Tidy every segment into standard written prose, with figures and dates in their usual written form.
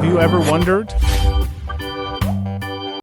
Have you ever wondered?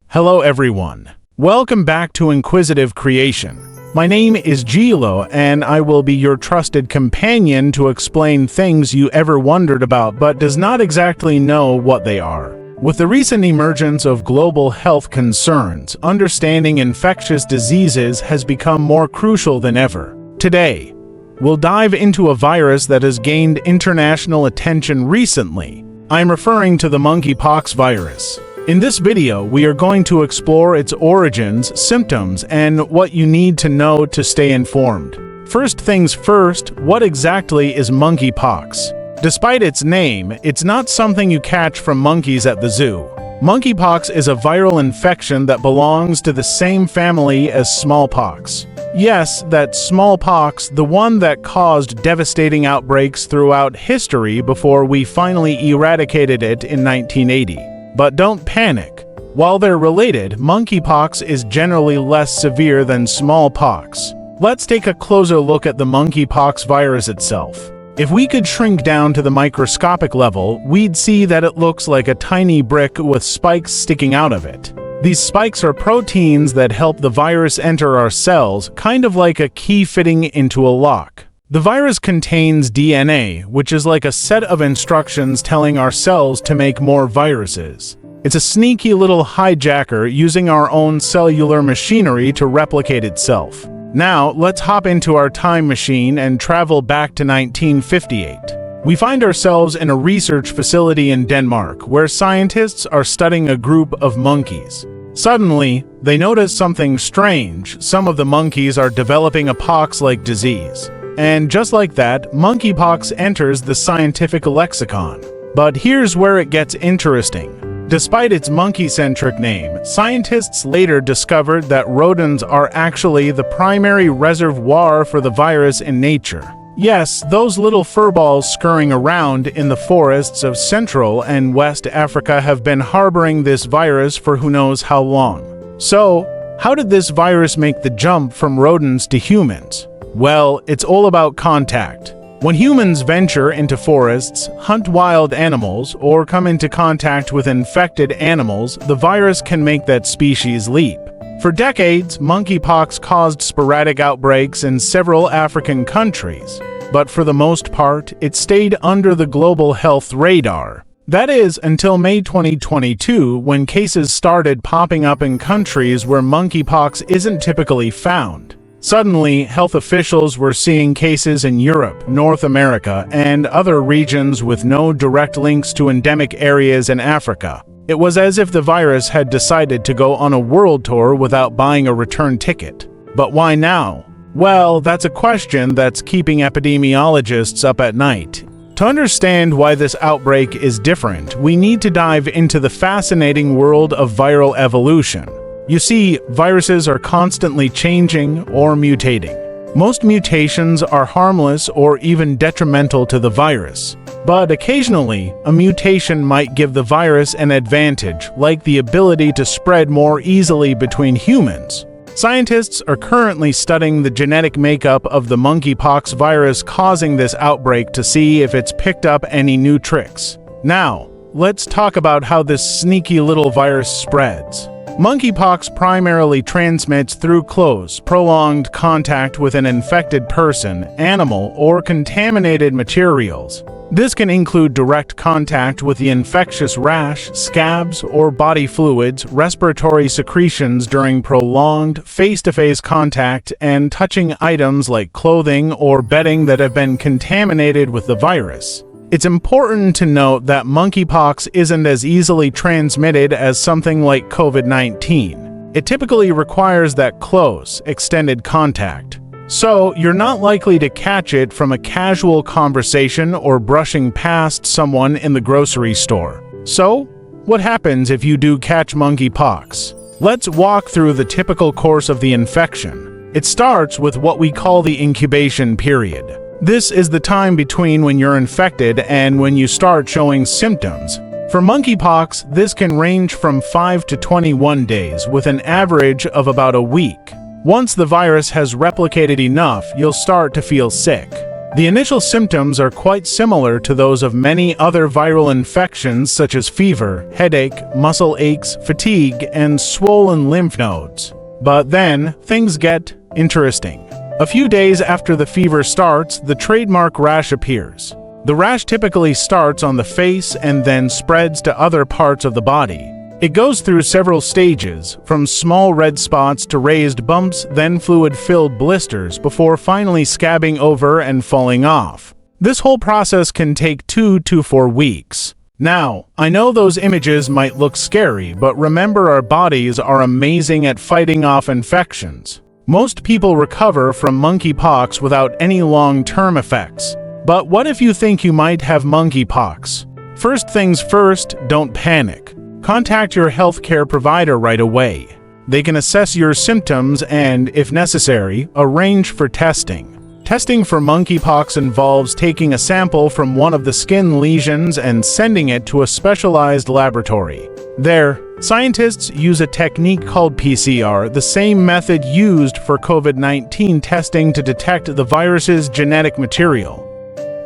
Hello everyone. Welcome back to Inquisitive Creation. My name is Gilo, and I will be your trusted companion to explain things you ever wondered about but does not exactly know what they are. With the recent emergence of global health concerns, understanding infectious diseases has become more crucial than ever. Today, we'll dive into a virus that has gained international attention recently. I'm referring to the monkeypox virus. In this video, we are going to explore its origins, symptoms, and what you need to know to stay informed. First things first, what exactly is monkeypox? Despite its name, it's not something you catch from monkeys at the zoo. Monkeypox is a viral infection that belongs to the same family as smallpox. Yes, that smallpox, the one that caused devastating outbreaks throughout history before we finally eradicated it in 1980. But don't panic. While they're related, monkeypox is generally less severe than smallpox. Let's take a closer look at the monkeypox virus itself. If we could shrink down to the microscopic level, we'd see that it looks like a tiny brick with spikes sticking out of it. These spikes are proteins that help the virus enter our cells, kind of like a key fitting into a lock. The virus contains DNA, which is like a set of instructions telling our cells to make more viruses. It's a sneaky little hijacker using our own cellular machinery to replicate itself. Now, let's hop into our time machine and travel back to 1958. We find ourselves in a research facility in Denmark, where scientists are studying a group of monkeys. Suddenly, they notice something strange. Some of the monkeys are developing a pox-like disease. And just like that, monkeypox enters the scientific lexicon. But here's where it gets interesting. Despite its monkey-centric name, scientists later discovered that rodents are actually the primary reservoir for the virus in nature. Yes, those little furballs scurrying around in the forests of Central and West Africa have been harboring this virus for who knows how long. So, how did this virus make the jump from rodents to humans? Well, it's all about contact. When humans venture into forests, hunt wild animals, or come into contact with infected animals, the virus can make that species leap. For decades, monkeypox caused sporadic outbreaks in several African countries, but for the most part, it stayed under the global health radar. That is, until May 2022, when cases started popping up in countries where monkeypox isn't typically found. Suddenly, health officials were seeing cases in Europe, North America, and other regions with no direct links to endemic areas in Africa. It was as if the virus had decided to go on a world tour without buying a return ticket. But why now? Well, that's a question that's keeping epidemiologists up at night. To understand why this outbreak is different, we need to dive into the fascinating world of viral evolution. You see, viruses are constantly changing or mutating. Most mutations are harmless or even detrimental to the virus. But occasionally, a mutation might give the virus an advantage, like the ability to spread more easily between humans. Scientists are currently studying the genetic makeup of the monkeypox virus causing this outbreak to see if it's picked up any new tricks. Now, let's talk about how this sneaky little virus spreads. Monkeypox primarily transmits through close, prolonged contact with an infected person, animal, or contaminated materials. This can include direct contact with the infectious rash, scabs, or body fluids, respiratory secretions during prolonged, face-to-face contact, and touching items like clothing or bedding that have been contaminated with the virus. It's important to note that monkeypox isn't as easily transmitted as something like COVID-19. It typically requires that close, extended contact. So, you're not likely to catch it from a casual conversation or brushing past someone in the grocery store. So, what happens if you do catch monkeypox? Let's walk through the typical course of the infection. It starts with what we call the incubation period. This is the time between when you're infected and when you start showing symptoms. For monkeypox, this can range from 5 to 21 days, with an average of about a week. Once the virus has replicated enough, you'll start to feel sick. The initial symptoms are quite similar to those of many other viral infections such as fever, headache, muscle aches, fatigue, and swollen lymph nodes. But then, things get interesting. A few days after the fever starts, the trademark rash appears. The rash typically starts on the face and then spreads to other parts of the body. It goes through several stages, from small red spots to raised bumps, then fluid-filled blisters, before finally scabbing over and falling off. This whole process can take 2 to 4 weeks. Now, I know those images might look scary, but remember our bodies are amazing at fighting off infections. Most people recover from monkeypox without any long-term effects. But what if you think you might have monkeypox? First things first, don't panic. Contact your healthcare provider right away. They can assess your symptoms and, if necessary, arrange for testing. Testing for monkeypox involves taking a sample from one of the skin lesions and sending it to a specialized laboratory. There, scientists use a technique called PCR, the same method used for COVID-19 testing to detect the virus's genetic material.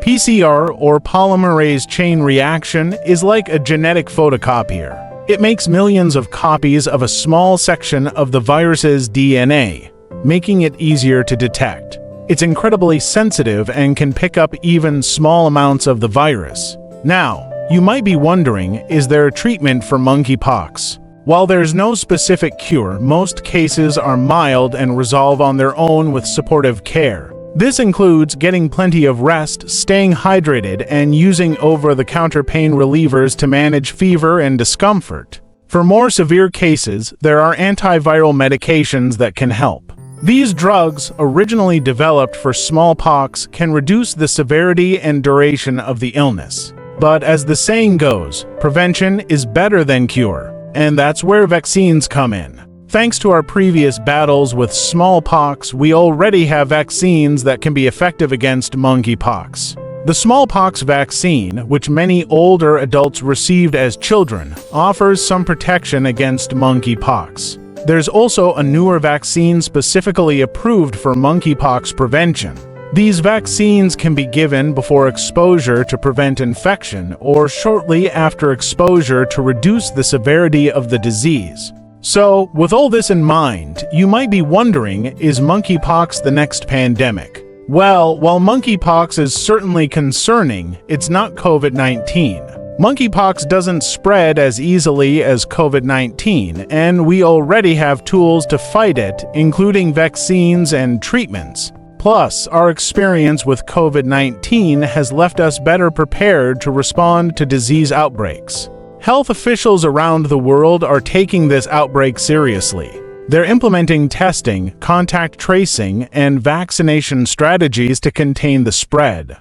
PCR, or polymerase chain reaction, is like a genetic photocopier. It makes millions of copies of a small section of the virus's DNA, making it easier to detect. It's incredibly sensitive and can pick up even small amounts of the virus. Now, you might be wondering, is there a treatment for monkeypox? While there's no specific cure, most cases are mild and resolve on their own with supportive care. This includes getting plenty of rest, staying hydrated, and using over-the-counter pain relievers to manage fever and discomfort. For more severe cases, there are antiviral medications that can help. These drugs, originally developed for smallpox, can reduce the severity and duration of the illness. But as the saying goes, prevention is better than cure, and that's where vaccines come in. Thanks to our previous battles with smallpox, we already have vaccines that can be effective against monkeypox. The smallpox vaccine, which many older adults received as children, offers some protection against monkeypox. There's also a newer vaccine specifically approved for monkeypox prevention. These vaccines can be given before exposure to prevent infection or shortly after exposure to reduce the severity of the disease. So, with all this in mind, you might be wondering, is monkeypox the next pandemic? Well, while monkeypox is certainly concerning, it's not COVID-19. Monkeypox doesn't spread as easily as COVID-19, and we already have tools to fight it, including vaccines and treatments. Plus, our experience with COVID-19 has left us better prepared to respond to disease outbreaks. Health officials around the world are taking this outbreak seriously. They're implementing testing, contact tracing, and vaccination strategies to contain the spread.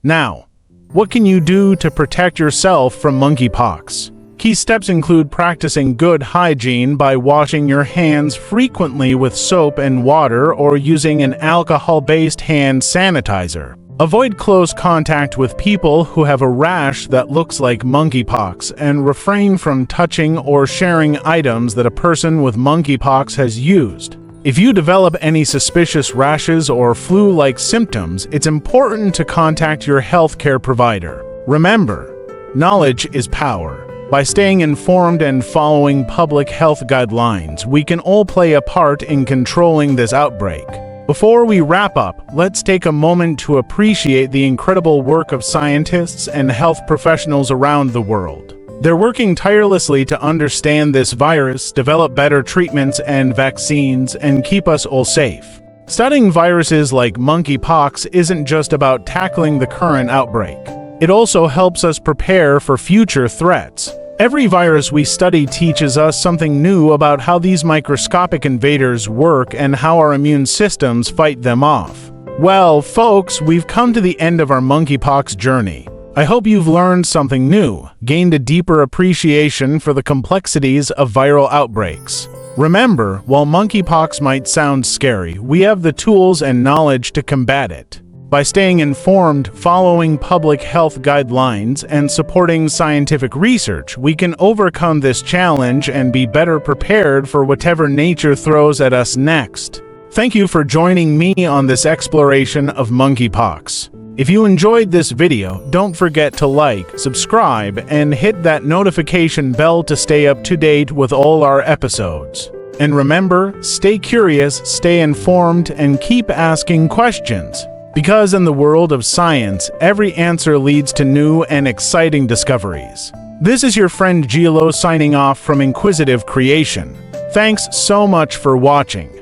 Now, what can you do to protect yourself from monkeypox? Key steps include practicing good hygiene by washing your hands frequently with soap and water or using an alcohol-based hand sanitizer. Avoid close contact with people who have a rash that looks like monkeypox, and refrain from touching or sharing items that a person with monkeypox has used. If you develop any suspicious rashes or flu-like symptoms, it's important to contact your healthcare provider. Remember, knowledge is power. By staying informed and following public health guidelines, we can all play a part in controlling this outbreak. Before we wrap up, let's take a moment to appreciate the incredible work of scientists and health professionals around the world. They're working tirelessly to understand this virus, develop better treatments and vaccines, and keep us all safe. Studying viruses like monkeypox isn't just about tackling the current outbreak. It also helps us prepare for future threats. Every virus we study teaches us something new about how these microscopic invaders work and how our immune systems fight them off. Well, folks, we've come to the end of our monkeypox journey. I hope you've learned something new, gained a deeper appreciation for the complexities of viral outbreaks. Remember, while monkeypox might sound scary, we have the tools and knowledge to combat it. By staying informed, following public health guidelines, and supporting scientific research, we can overcome this challenge and be better prepared for whatever nature throws at us next. Thank you for joining me on this exploration of monkeypox. If you enjoyed this video, don't forget to like, subscribe, and hit that notification bell to stay up to date with all our episodes. And remember, stay curious, stay informed, and keep asking questions. Because in the world of science, every answer leads to new and exciting discoveries. This is your friend Gilo signing off from Inquisitive Creation. Thanks so much for watching.